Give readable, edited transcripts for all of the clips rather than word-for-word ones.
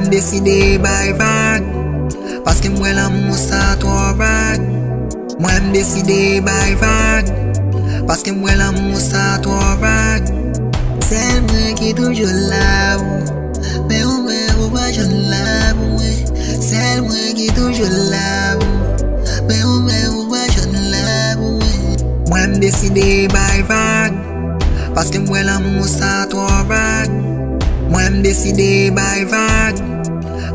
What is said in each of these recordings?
Mwen deside bay vague, paske mwen l'amour sa trop vague. Mwen deside bay vague, paske mwen l'amour sa trop vague. Sel mwen ki toujou la ou, mais ou pas j'en la ou. Sel mwen ki toujou la ou, mais ou pas j'en la ou. Mwen deside bay vague, paske mwen l'amour sa trop vague. Mwen deside bay vague,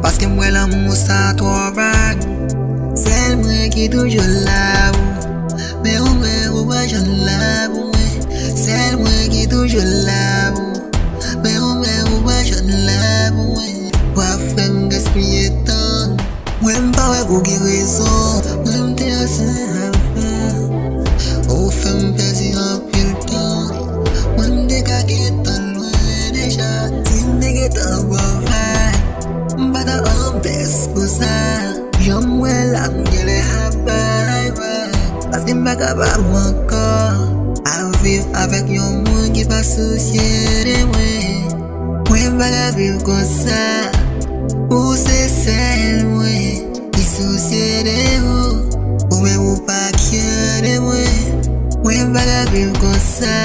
paske mwen l'amour sa trop vague. Sel mwen ki toujou la ou, mais ou pas j'en la ou. Sel mwen ki toujou la ou, mais ou pas j'en la ou. Wa fèm gaspiller tan, mwen pa wè kou ki rezon. Mwen te asen avè, ou fèm pezi an pil tan. Mwen te kake tan lwen deja, si mne ke tan wavay. Mbata an pes pou sa, jom wè la mgele habay wè. Paske mbaka pa wankor, a viv avèk yon moun ki pa souciè de mwen. Mwen baka viv kon sa, ou se sel mwen ki souciè de ou mwen ou pa kye de mwen. Mwen baka viv kon sa,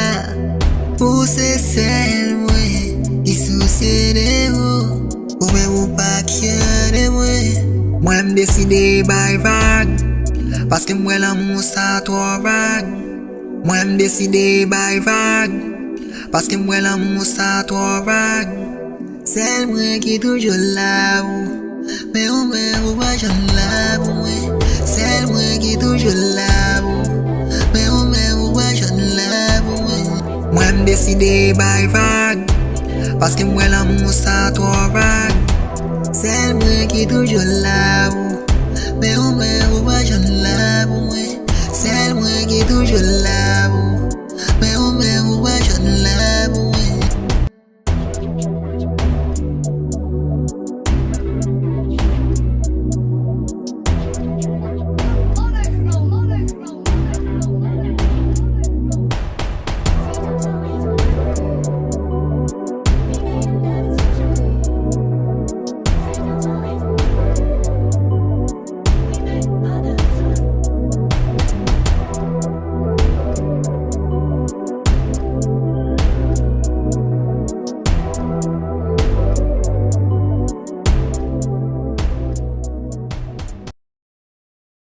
ou se sel mwen ki souciè de ou mwen ou pa kye de mwen. Mwen deside bay vague, paske mwen l'amour sa trop vague. Mwen deside bay vague, paske mwen l'amour sa trop vague. Sel mwen ki toujou la ou, mais ou pas j'en la ou. Sel mwen ki toujou la ou, mais ou pas j'en la ou. Mwen deside bay vague, paske mwen l'amour sa trop vague. Sel mwen ki toujou la